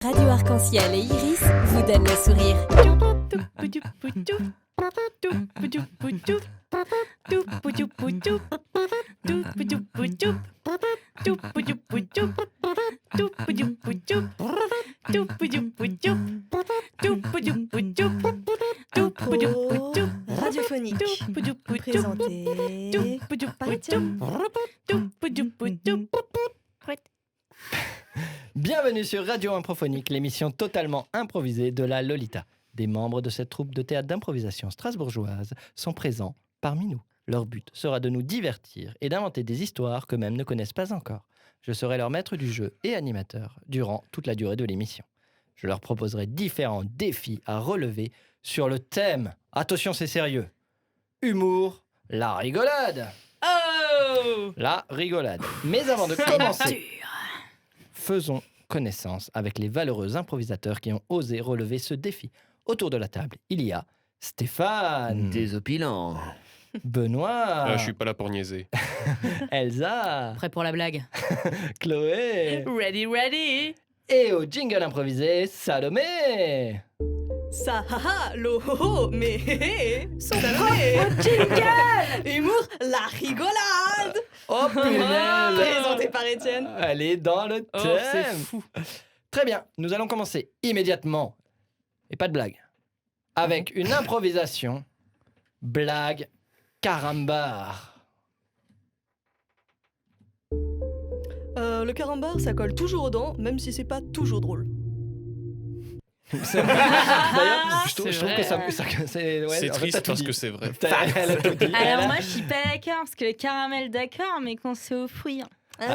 Radio Arc-en-Ciel et Iris vous donnent le sourire. Radiophonique. Présenté par Étienne. Bienvenue sur Radio Improphonique, l'émission totalement improvisée de la Lolita. Des membres de cette troupe de théâtre d'improvisation strasbourgeoise sont présents parmi nous. Leur but sera de nous divertir et d'inventer des histoires qu'eux-mêmes ne connaissent pas encore. Je serai leur maître du jeu et animateur durant toute la durée de l'émission. Je leur proposerai différents défis à relever sur le thème, attention c'est sérieux, humour, la rigolade. Oh! La rigolade. Mais avant de commencer, faisons connaissance avec les valeureux improvisateurs qui ont osé relever ce défi. Autour de la table, il y a Stéphane, Désopilant. Benoît, Je suis pas là pour niaiser. Elsa, Prêt pour la blague? Chloé Ready! et au jingle improvisé, Salomé. Ça, haha, lo ho ho, mais hé hé, son propre jingle. Humour, la rigolade. Oh punaise, Présenté par Étienne. elle est dans le Oh, thème. c'est fou. Très bien, nous allons commencer immédiatement, et pas de blague, avec une improvisation, blague carambar. Le carambar, ça colle toujours aux dents, même si c'est pas toujours drôle. D'ailleurs, je trouve C'est que ça, vrai. c'est, ouais, C'est en fait, triste t'as tout parce dit. que c'est vrai. Elle a tout dit. Alors moi je suis pas d'accord parce que le caramel d'accord mais quand c'est aux fruits. Bah,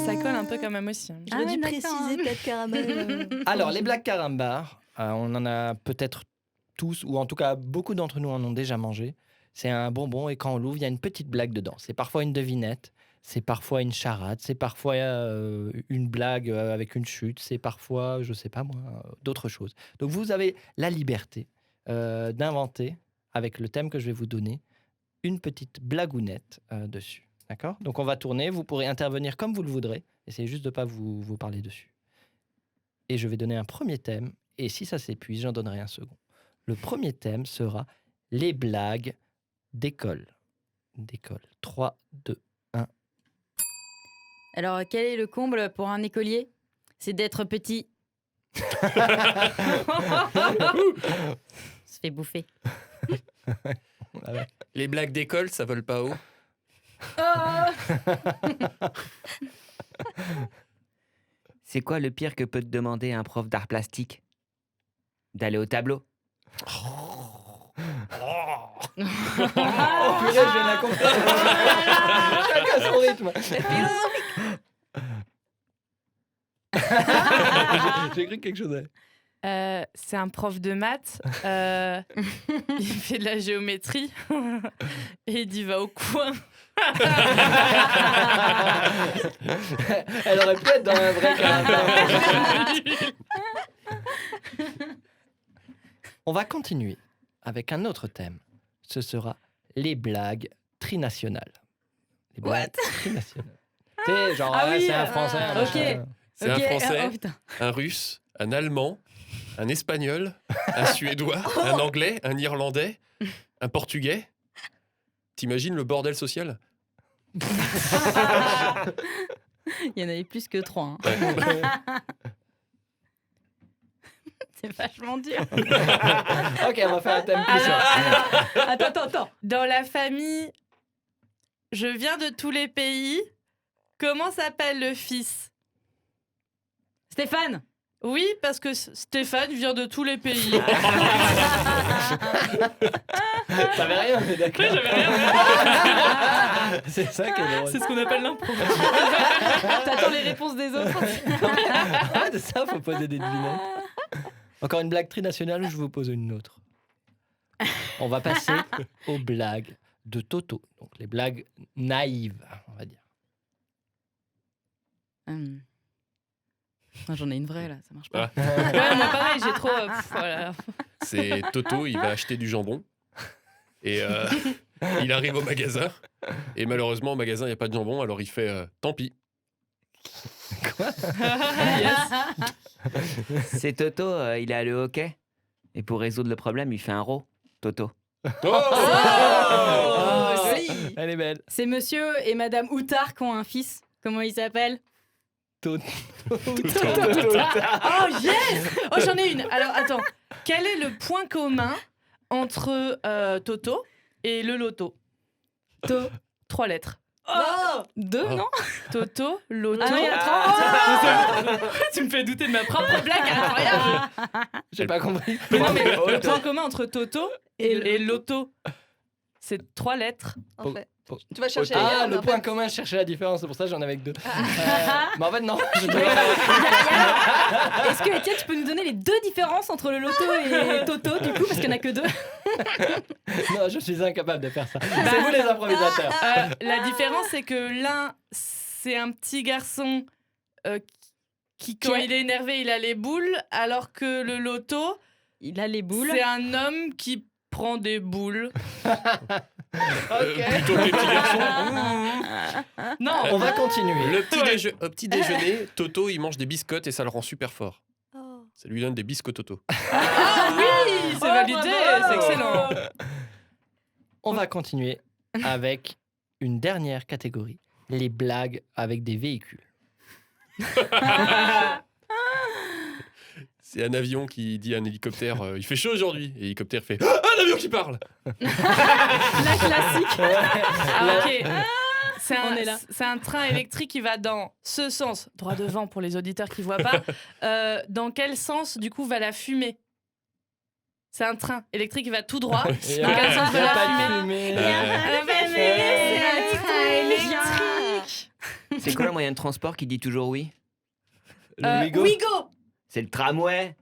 ça colle un peu quand même aussi. Je l'ai Ah ouais, dû d'accord, préciser, hein. peut-être caramel. Alors, les blagues carambar, on en a peut-être tous, ou en tout cas beaucoup d'entre nous en ont déjà mangé. C'est un bonbon et quand on l'ouvre, il y a une petite blague dedans. C'est parfois une devinette, c'est parfois une charade, c'est parfois une blague avec une chute, c'est parfois, je sais pas moi, d'autres choses. Donc vous avez la liberté d'inventer, avec le thème que je vais vous donner, une petite blagounette dessus. D'accord ? Donc on va tourner, vous pourrez intervenir comme vous le voudrez, essayez juste de ne pas vous parler dessus. Et je vais donner un premier thème, et si ça s'épuise, j'en donnerai un second. Le premier thème sera les blagues d'école. 3, 2, 1. Alors quel est le comble pour un écolier? C'est d'être petit. Se fait bouffer. Les blagues d'école, ça vole pas haut. C'est quoi le pire que peut te demander un prof d'art plastique? D'aller au tableau. Oh purée, je viens d'accompagner. Chacun son rythme. J'ai cru quelque chose. C'est un prof de maths. Il fait de la géométrie. Et il dit va au coin. Elle aurait pu être dans un vrai carambar. On va continuer avec un autre thème. Ce sera les blagues trinationales. Les blagues trinationales. Tu sais, genre, Ah oui, c'est un français. un ok. machin. C'est Ok, un français, oh, putain. un russe, un allemand, un espagnol, un suédois, un anglais, un irlandais, un portugais. T'imagines le bordel social? Il y en avait plus que 3. Hein. C'est vachement dur. Ok, on va faire un thème plus simple. Attends. Dans la famille, je viens de tous les pays. Comment s'appelle le fils? Stéphane. Oui, parce que Stéphane vient de tous les pays. T'avais rien, mais d'accord. Oui, j'avais rien. C'est ça qui est drôle. C'est ce qu'on appelle l'impro. T'attends les réponses des autres. Ah, c'est ça, faut poser des devinettes. Encore une blague trinationale ou je vous pose une autre? On va passer aux blagues de Toto. Donc les blagues naïves, on va dire. J'en ai une vraie là, ça marche pas. Ouais, moi pareil, j'ai trop. Voilà. C'est Toto, il va acheter du jambon. Et il arrive au magasin. Et malheureusement, au magasin, il n'y a pas de jambon. Alors il fait tant pis. C'est Toto, il est allé au hockey. Et pour résoudre le problème, il fait un row. Toto. Joli. Elle est belle. C'est monsieur et madame Outard qui ont un fils. Comment il s'appelle? Toto. Oh yes. Oh j'en ai une. Alors attends. Quel est le point commun entre Toto et le loto? 3 lettres. Oh, 2, Oh. non? Toto, loto. Ah oui, attends. Tu me fais douter de ma propre blague, incroyable. J'ai pas compris. Mais non, mais le point commun entre Toto et loto, c'est 3 lettres. En fait. pour- Tu vas chercher Ah, ailleurs, mais le en point fait- commun, je cherchais la différence, c'est pour ça que j'en avais que 2. Mais en fait, non. Est-ce que Étienne, tu peux nous donner les 2 différences entre le loto et Toto, du coup, parce qu'il n'y en a que 2? Non, je suis incapable de faire ça. C'est vous les improvisateurs. La différence, c'est que l'un, c'est un petit garçon qui, quand il est énervé, il a les boules, alors que le loto, Il a les boules. c'est un homme qui prend des boules. Plutôt que les petits garçons. Non, On va continuer. Au petit déjeuner, Toto, il mange des biscottes et ça le rend super fort. Oh. Ça lui donne des biscottes Toto. oui, c'est validé, c'est excellent. On va continuer avec une dernière catégorie. Les blagues avec des véhicules. C'est un avion qui dit à un hélicoptère il fait chaud aujourd'hui. Et l'hélicoptère fait ah, un avion qui parle. La classique. Ah, ok. On est là. C'est un train électrique qui va dans ce sens, droit devant pour les auditeurs qui voient pas. Dans quel sens, du coup, va la fumée? C'est un train électrique qui va tout droit. Et Dans quel sens il y va a la pas de fumée? fumée. C'est un train électrique. C'est quoi le moyen de transport qui dit toujours oui? Le Wigo. Wigo. C'est le tramway.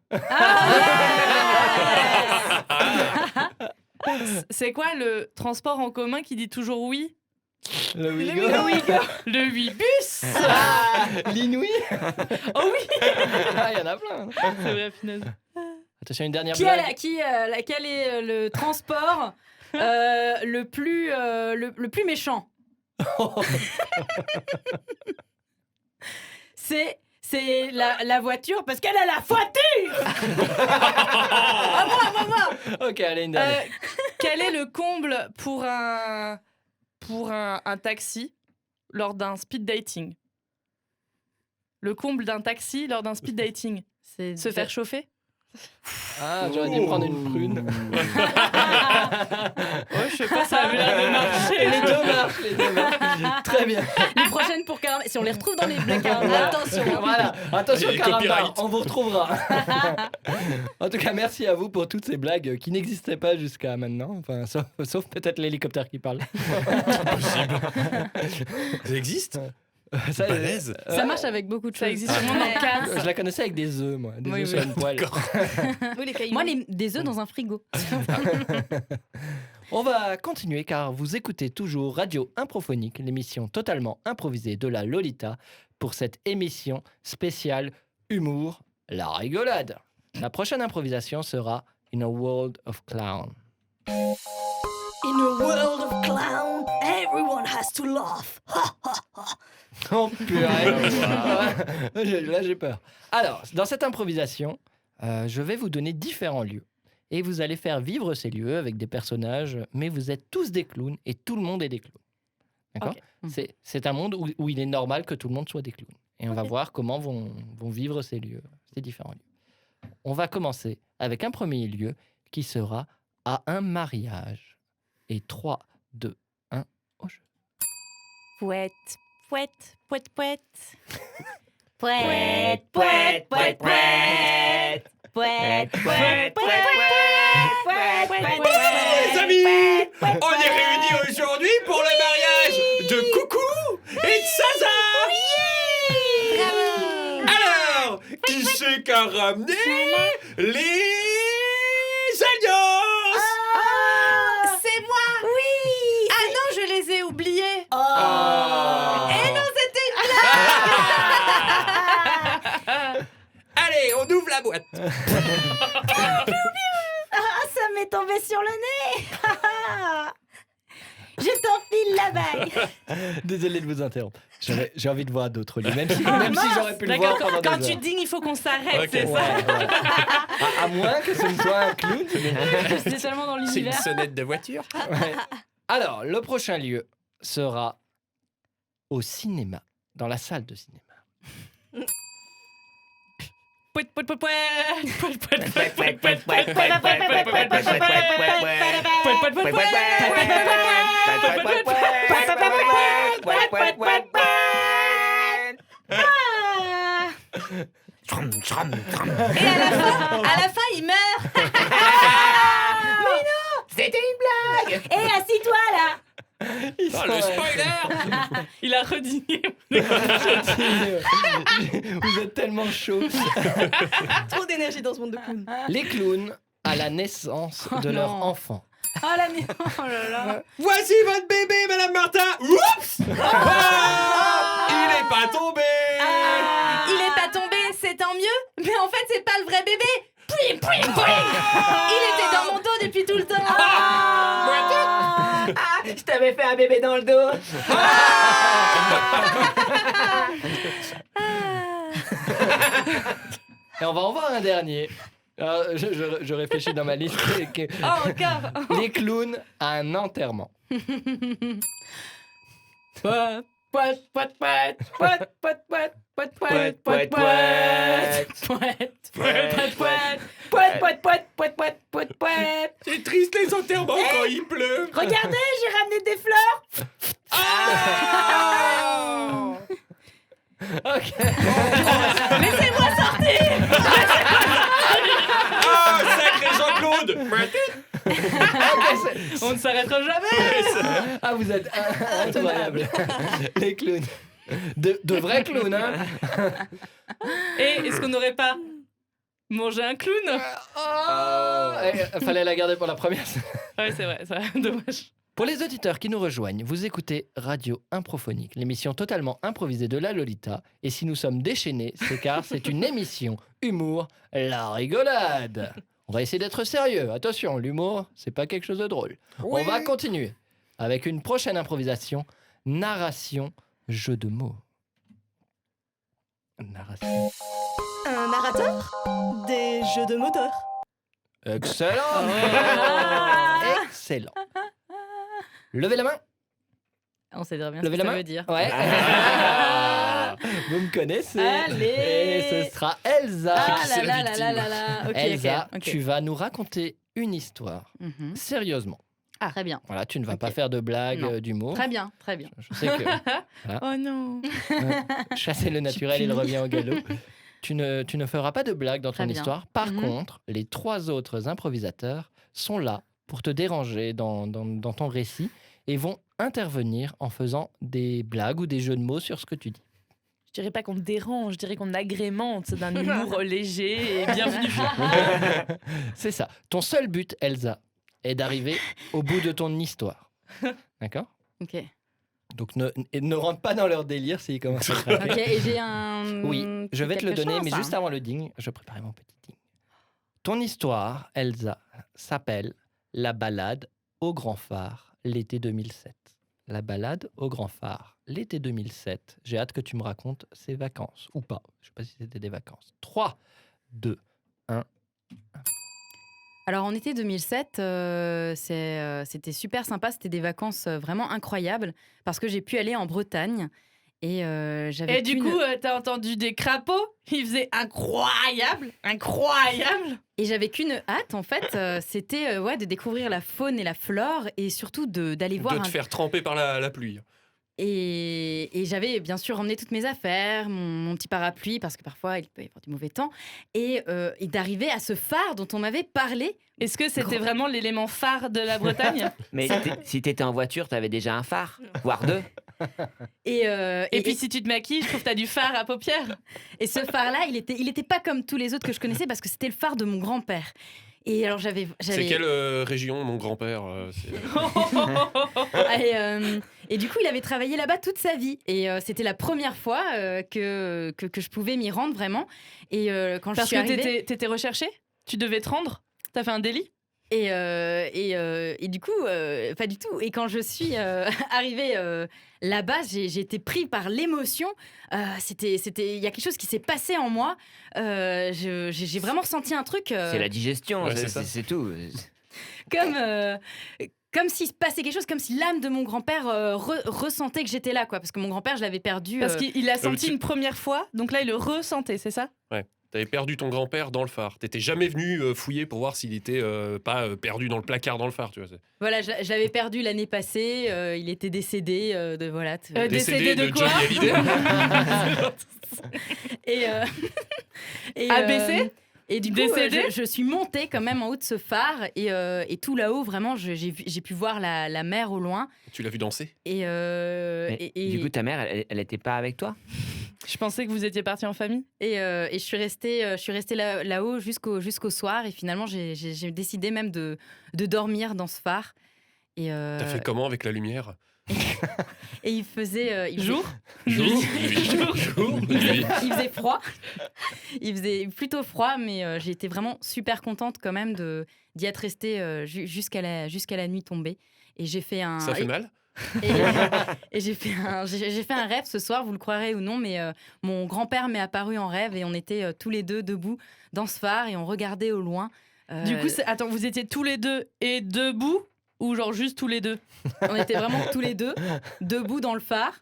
C'est quoi le transport en commun qui dit toujours oui? Le Wigo. Le Ouibus. L'inouï. Oh oui. Ah, il y en a plein. C'est vrai, finesse. Attention, une dernière blague. Quel est le transport le plus méchant? C'est la voiture parce qu'elle a la voiture. Ok, allez, une dernière. Quel est le comble pour un taxi lors d'un speed dating? Le comble d'un taxi lors d'un speed dating? C'est Se faire chauffer? Ah, j'aurais dû prendre une prune. Ouais, je sais pas, ça avait l'air de marcher. Les deux marchent. Très bien. les prochaines pour Caramel. Si on les retrouve dans les blagues, attention. Voilà, attention Et Caramba, copyright. on vous retrouvera. En tout cas, merci à vous pour toutes ces blagues qui n'existaient pas jusqu'à maintenant. Enfin, sauf peut-être l'hélicoptère qui parle. Ça existe? Ça, Balèze. Ça marche avec beaucoup de Ça choses. existe sûrement dans le cadre. Je la connaissais avec des œufs, moi. Des Oui, œufs oui. sur une poêle. Oui, les cailloux. Moi, des œufs dans un frigo. On va continuer car vous écoutez toujours Radio Improphonique, l'émission totalement improvisée de la Lolita pour cette émission spéciale Humour, la rigolade. La prochaine improvisation sera In a World of Clown. In a world of clown, everyone has to laugh. Oh purée. Là j'ai peur. Alors, dans cette improvisation, je vais vous donner différents lieux. Et vous allez faire vivre ces lieux avec des personnages, mais vous êtes tous des clowns et tout le monde est des clowns. D'accord. C'est un monde où il est normal que tout le monde soit des clowns. Et on va voir comment vont vivre ces lieux, ces différents lieux. On va commencer avec un premier lieu qui sera à un mariage. Et 3, 2, 1, au jeu. Pouette, pouette, pouette, pouette. Pouette, pouette, pouette, pouette. Pouette, pouette, pouette, Les amis, on est réunis aujourd'hui pour le mariage de Coucou et de Zaza. Alors, qui c'est qui a ramené les alliances? C'est moi. Oui. Ah non, je les ai oubliés. Et non, c'était Allez, on ouvre la boîte. Ça m'est tombé sur le nez. Je t'enfile la bague. Désolé de vous interrompre. J'ai envie de voir d'autres lieux, même si j'aurais pu le D'accord, voir pendant quand des tu heures. dignes, il faut qu'on s'arrête, Ok. c'est Ouais, ça. ouais. À moins que ce ne soit un clown. C'est seulement dans C'est une l'univers. sonnette de voiture. Ouais. Alors, le prochain lieu sera au cinéma, dans la salle de cinéma. Pouet, pouet, pouet, pouet. Pouet, pouet, pouet, pouet, pouet, pouet, pouet, pouet, pouet, pouet, pouet, pouet, pouet, pouet, pouet. Et à la fin, il meurt. Et assis-toi là. Ils Ah, sont, le spoiler. Il a redigné. Vous êtes tellement chaud. Trop d'énergie dans ce monde de clowns. Les clowns à la naissance de leur non. enfant. Oh la merde. Oh là là. Voici votre bébé, Madame Martin. Oups. Il est pas tombé. Il est pas tombé, c'est tant mieux. Mais en fait, c'est pas le vrai bébé. Plim, plim, plim. Il était dans mon dos depuis tout le temps. Je t'avais fait un bébé dans le dos. Et on va en voir un dernier. Alors, je réfléchis dans ma liste. Oh, encore. Les clowns à un enterrement. Pouet, pouet, pouet, pouet, pouet, pouet, pouet, pouet, pouet, pouet, pouet, pouet, pouet, pouet, pouet. C'est triste les enterrements quand il pleut. Regardez, j'ai ramené des fleurs. Ok. Ah, sacré Jean-Claude. On ne s'arrêtera jamais. Ah, vous êtes incroyable. Les clowns. De vrais clowns, hein. Et est-ce qu'on n'aurait pas mangé un clown? Fallait la garder pour la première. Ouais, c'est vrai, dommage. Pour les auditeurs qui nous rejoignent, vous écoutez Radio Improphonique, l'émission totalement improvisée de la Lolita. Et si nous sommes déchaînés, c'est car c'est une émission humour, la rigolade. On va essayer d'être sérieux. Attention, l'humour, c'est pas quelque chose de drôle. On va continuer avec une prochaine improvisation, narration, jeu de mots. Narration. Un narrateur. Des jeux de moteur. Excellent. Excellent. Levez la main. On sait très bien Levez ce que la ça main. veut dire. Ouais. Vous me connaissez. Allez. Et ce sera Elsa. Ah c'est là la là là là là là. Ok, Elsa, ok, ok. tu vas nous raconter une histoire. Mhm. Sérieusement. Très bien. Voilà, tu ne vas Ok. pas faire de blagues, Non. d'humour. Très bien, très bien. Je sais que Oh non. chasser le naturel, il revient au galop. Tu ne feras pas de blagues dans Très ton bien. histoire. Par Mhm. contre, les 3 autres improvisateurs sont là pour te déranger dans ton récit et vont intervenir en faisant des blagues ou des jeux de mots sur ce que tu dis. Je dirais pas qu'on te dérange, je dirais qu'on agrémente d'un humour léger et bienvenu. C'est ça. Ton seul but, Elsa, est d'arriver au bout de ton histoire. D'accord ? Ok. Donc ne rentre pas dans leur délire s'ils commencent à craquer. Ok, et j'ai un. Oui, je vais te le quelque donner, chose, mais hein. juste avant le ding, je préparais mon petit ding. Ton histoire, Elsa, s'appelle La balade au grand phare, l'été 2007. La balade au grand phare, l'été 2007. J'ai hâte que tu me racontes ces vacances, ou pas. Je ne sais pas si c'était des vacances. 3, 2, 1. Alors en été 2007, c'était super sympa, c'était des vacances vraiment incroyables parce que j'ai pu aller en Bretagne et j'avais Et du qu'une- coup, t'as entendu des crapauds? Il faisait incroyable, incroyable. Et j'avais qu'une hâte en fait, c'était de découvrir la faune et la flore et surtout d'aller voir De te faire tremper par la pluie. Et j'avais bien sûr emmené toutes mes affaires, mon petit parapluie, parce que parfois il peut y avoir du mauvais temps, et d'arriver à ce phare dont on m'avait parlé. Est-ce que c'était vraiment l'élément phare de la Bretagne? Mais si t'étais en voiture, t'avais déjà un phare, voire 2. Et puis si tu te maquilles, je trouve que t'as du fard à paupières. et ce phare-là, il était pas comme tous les autres que je connaissais, parce que c'était le phare de mon grand-père. Et alors C'est quelle région, mon grand-père et du coup, il avait travaillé là-bas toute sa vie. Et c'était la première fois que je pouvais m'y rendre vraiment. Et quand je Parce suis que arrivée... t'étais recherché? Tu devais te rendre? T'as fait un délit? Et du coup, pas du tout. Et quand je suis arrivée là-bas, j'ai été pris par l'émotion. Il y a quelque chose qui s'est passé en moi. J'ai vraiment ressenti un truc. C'est la digestion, Ouais, c'est ça. c'est tout. Comme s'il se passait quelque chose, comme si l'âme de mon grand-père ressentait que j'étais là, quoi. Parce que mon grand-père, je l'avais perdu. Parce qu'il l'a senti tu- une première fois, donc là il le ressentait, c'est ça? T'avais perdu ton grand-père dans le phare. T'étais jamais venu fouiller pour voir s'il était pas perdu dans le placard dans le phare, tu vois. Voilà, je l'avais perdu l'année passée. Il était décédé Décédé de quoi? Johnny Hallyday. Et, ABC? Et du coup, Décédé? je suis montée quand même en haut de ce phare et tout là-haut, vraiment, j'ai pu voir la mer au loin. Tu l'as vu danser? Mais du coup, ta mère, elle était pas avec toi? Je pensais que vous étiez partis en famille. Et je suis restée là-haut jusqu'au soir. Et finalement, j'ai décidé même de dormir dans ce phare. T'as fait comment avec la lumière? Et il faisait Jour? Jour, nuit. Jour, nuit. il faisait froid. Il faisait plutôt froid, mais j'ai été vraiment super contente quand même d'y être restée jusqu'à la nuit tombée. Et j'ai fait un. Ça fait mal? Et j'ai fait un rêve ce soir, vous le croirez ou non, mais mon grand-père m'est apparu en rêve et on était tous les deux debout dans ce phare et on regardait au loin. Du coup, attends, vous étiez tous les deux et debout ou genre juste tous les deux? On était vraiment tous les deux debout dans le phare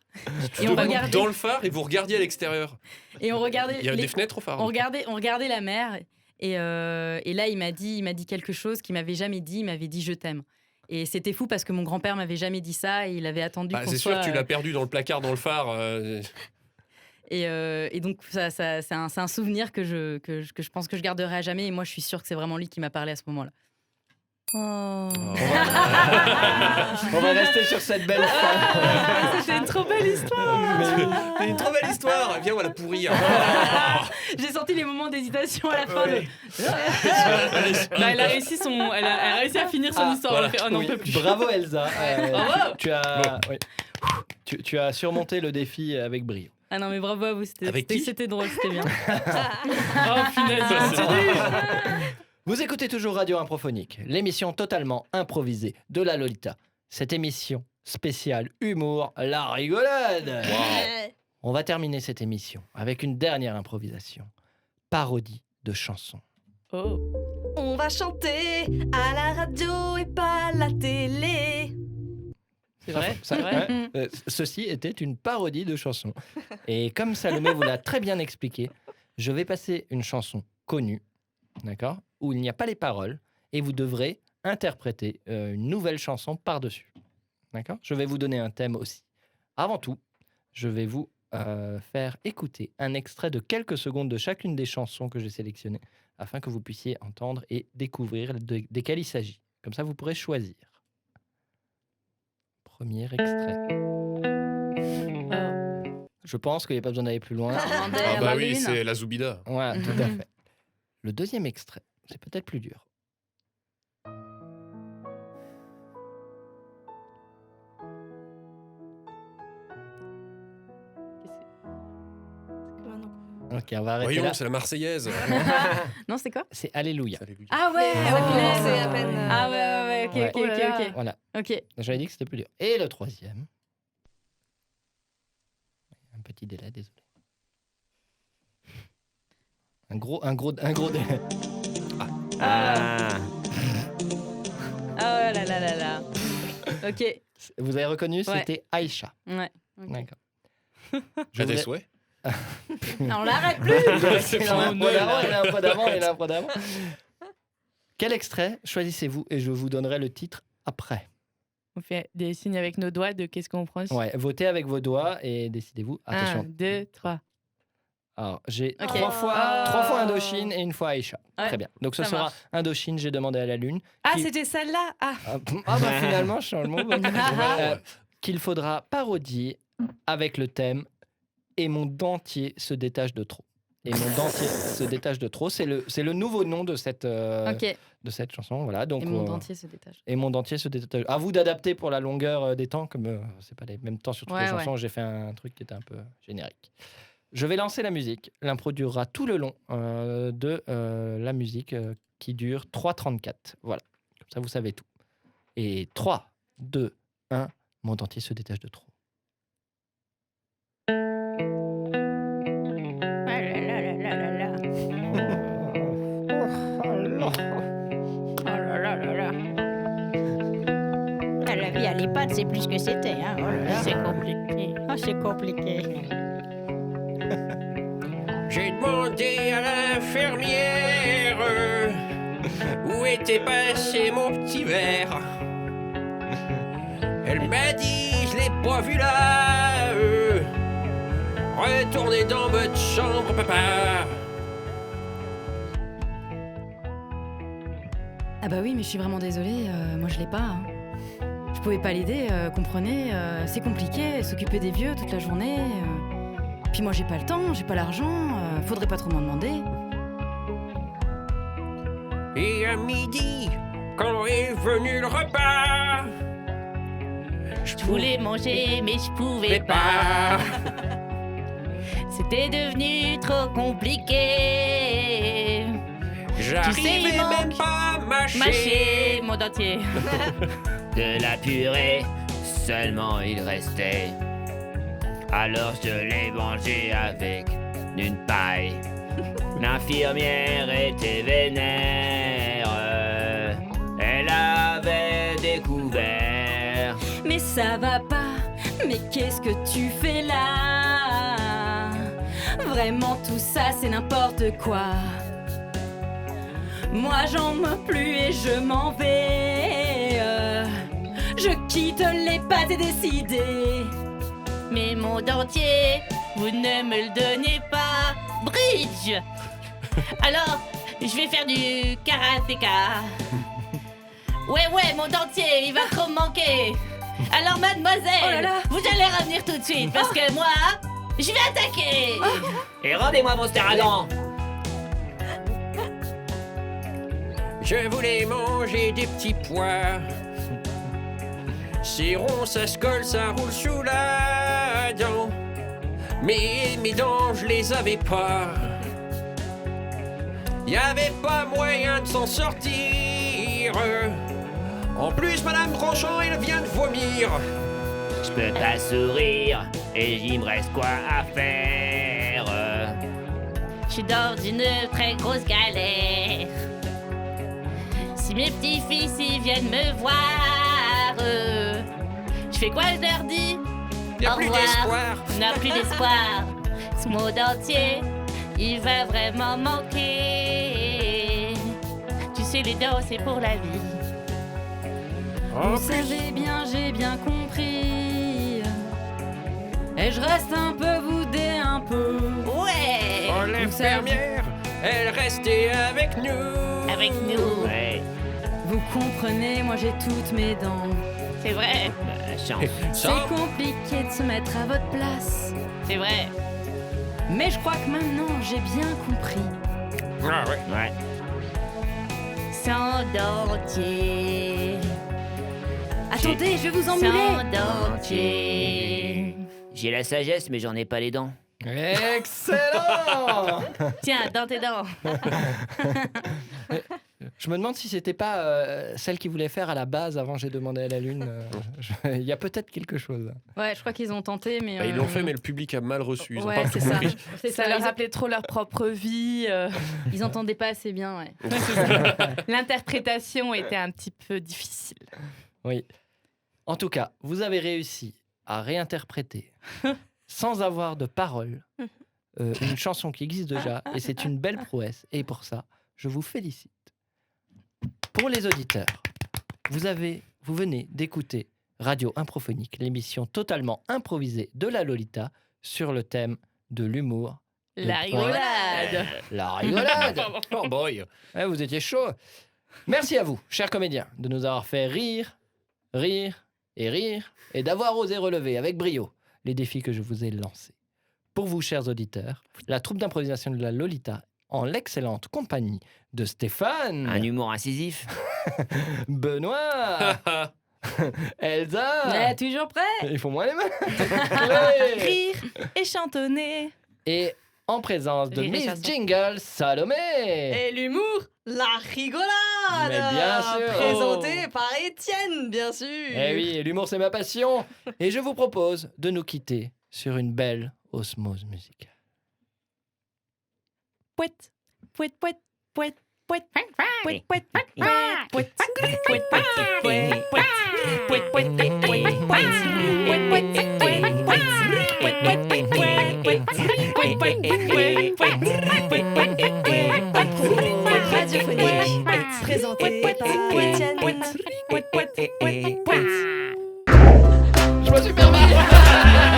et on Debout regardait. dans le phare et vous regardiez à l'extérieur. Et on regardait. Il y a des fenêtres au phare. On regardait la mer et là il m'a dit quelque chose qu'il m'avait jamais dit. Il m'avait dit je t'aime. Et c'était fou parce que mon grand-père m'avait jamais dit ça et il avait attendu qu'on C'est soit. sûr, tu l'as perdu dans le placard dans le phare. Et donc c'est un souvenir que je pense que je garderai à jamais. Et moi je suis sûre que c'est vraiment lui qui m'a parlé à ce moment-là. On va rester sur cette belle fin. C'est une trop belle histoire. C'est une trop belle histoire. Viens, on va la pourrir. J'ai senti les moments d'hésitation à la fin. Ouais. Bah, elle a réussi à finir son histoire. voilà. Elle a fait, oh non, on Oui, peut plus. bravo Elsa. Bravo. Tu as surmonté le défi avec brio. Ah non mais bravo à vous, Avec qui? c'était drôle, c'était bien. Oh punaise, continue. Vous écoutez toujours Radio Improphonique, l'émission totalement improvisée de la Lolita. Cette émission spéciale humour, la rigolade. On va terminer cette émission avec une dernière improvisation. Parodie de chansons. Oh. On va chanter à la radio et pas à la télé. C'est vrai, Ça- c'est vrai. Ceci était une parodie de chanson. Et comme Salomé vous l'a très bien expliqué, je vais passer une chanson connue, d'accord, où il n'y a pas les paroles, et vous devrez interpréter une nouvelle chanson par-dessus. D'accord ? Je vais vous donner un thème aussi. Avant tout, je vais vous faire écouter un extrait de quelques secondes de chacune des chansons que j'ai sélectionnées, afin que vous puissiez entendre et découvrir desquelles il s'agit. Comme ça, vous pourrez choisir. Premier extrait. Je pense qu'il n'y a pas besoin d'aller plus loin. Ah bah oui, c'est la Zoubida. Voilà, tout à fait. Le deuxième extrait, c'est peut-être plus dur. Ok, on va arrêter Voyons, là. c'est la Marseillaise. Non, c'est quoi? C'est Alléluia. Alléluia. Ah ouais, C'est à peine. Ah ouais, ok, Ouais. ok, Oh là là. ok. Voilà, Ok. j'avais dit que c'était plus dur. Et le troisième. Un petit délai, désolé. Un gros délai. Ah. Oh là là là là. Ok. Vous avez reconnu, Ouais. c'était Aïcha. Ouais. ok. D'accord. J'ai des voudrais- souhaits. Non, on l'arrête plus. C'est l'impro d'avant et l'impro d'avant et l'impro d'avant. Quel extrait choisissez-vous et je vous donnerai le titre après. On fait des signes avec nos doigts de qu'est-ce qu'on prend. Ouais, votez avec vos doigts et décidez-vous. 1, Attention. 2, 3. Alors, j'ai Ok. trois fois Indochine et une fois Aïcha. Ouais, Très bien. Donc ce ça sera marche. Indochine, j'ai demandé à la Lune. Ah, Qui- c'était celle-là. Ah. Bah finalement, je change le mot. Ouais. Qu'il faudra parodier avec le thème « Et mon dentier se détache de trop ». Et mon dentier se détache de trop, c'est le nouveau nom de cette, Ok. de cette chanson. Voilà, donc, Et mon dentier se détache. Et mon dentier se détache. À vous d'adapter pour la longueur des temps, comme c'est pas les mêmes temps sur toutes Ouais, les chansons, j'ai fait un truc qui était un peu générique. Je vais lancer la musique. L'impro durera tout le long de la musique qui dure 3,34. Voilà. Comme ça, vous savez tout. Et 3, 2, 1, monde entier se détache de trop. La vie à l'EHPAD, c'est plus ce que c'était. Hein. Oh là là. C'est compliqué. Oh, c'est compliqué. J'ai demandé à l'infirmière où était passé mon petit verre. Elle m'a dit, je l'ai pas vu là. Retournez dans votre chambre, papa. Ah bah oui, mais je suis vraiment désolée, moi je l'ai pas. Hein. Je pouvais pas l'aider, comprenez, c'est compliqué, s'occuper des vieux toute la journée. Puis moi j'ai pas le temps, j'ai pas l'argent, faudrait pas trop m'en demander. Et à midi, quand est venu le repas, Je voulais manger, mais je pouvais pas. C'était devenu trop compliqué. j'arrivais il manque même pas à mâcher. Mâcher, monde entier. De la purée, seulement il restait. Alors je l'ai mangé avec une paille. L'infirmière était vénère. Elle avait découvert. Mais ça va pas, mais qu'est-ce que tu fais là? Vraiment tout ça c'est n'importe quoi. Moi j'en peux plus et je m'en vais. Je quitte l'EHPAD, c'est décidé. Mais monde entier, vous ne me le donnez pas. Bridge. Alors, je vais faire du karatéka. Ouais, monde entier, il va trop me manquer. Alors, mademoiselle, Oh là là. vous allez revenir tout de suite parce que moi, je vais attaquer. Et rendez-moi mon staradan. Je voulais manger des petits pois. C'est rond, ça se colle, ça roule sous la dent. Mais mes dents, je les avais pas. Y avait pas moyen de s'en sortir. En plus, Madame Grandchamp, elle vient de vomir. Je peux pas sourire et il me reste quoi à faire. Je suis dans une très grosse galère. Si mes petits-fils ils viennent me voir, je fais quoi, je leur dis? Y a Au plus revoir. d'espoir. On n'a plus d'espoir. Ce monde entier, il va vraiment manquer. Tu sais, les dents, c'est pour la vie. Vous savez bien, j'ai bien compris. Et je reste un peu boudé, un peu. Ouais! Oh, l'infirmière, elle restait avec nous. Avec nous. Ouais, Vous comprenez, moi j'ai toutes mes dents. C'est vrai, chance. C'est compliqué de se mettre à votre place. c'est vrai. Mais je crois que maintenant j'ai bien compris. Ah ouais. Ouais. Sans dentier. Attendez, je vais vous emmener. Sans dentier. J'ai la sagesse, mais j'en ai pas les dents. Excellent. Tiens, dans tes dents. Je me demande si c'était pas celle qu'ils voulaient faire à la base avant j'ai demandé à la Lune. Il y a peut-être quelque chose. Ouais, je crois qu'ils ont tenté, mais. Bah, ils l'ont fait, mais le public a mal reçu. Ils ont Ouais, pas c'est tout ça. compris. C'est Ça ça. leur rappelait trop leur propre vie. Ils entendaient pas assez bien, ouais. L'interprétation était un petit peu difficile. Oui. En tout cas, vous avez réussi à réinterpréter sans avoir de paroles une chanson qui existe déjà et c'est une belle prouesse. Et pour ça, je vous félicite. Pour les auditeurs, vous venez d'écouter Radio Improphonique, l'émission totalement improvisée de la Lolita sur le thème de l'humour. La rigolade. La rigolade. Oh boy. Ouais, vous étiez chaud. Merci à vous, chers comédiens, de nous avoir fait rire, rire et d'avoir osé relever avec brio les défis que je vous ai lancés. Pour vous, chers auditeurs, la troupe d'improvisation de la Lolita, en l'excellente compagnie de Stéphane, Un humour incisif. Benoît, Elsa, Ouais, toujours prêt? il faut moins les mains, Chloé, Rire et chantonner. et en présence de Rire et Miss chanson. Jingle, Salomé. Et l'humour, la rigolade. Mais bien sûr. Présenté par Étienne, bien sûr. Eh oui, l'humour c'est ma passion. Et je vous propose de nous quitter sur une belle osmose musicale. Pouette, pouette, pouette, pouette, pouette, pouette, pouette, pouette, pouette, Radiophonique, présenté par Étienne. Je me suis permis.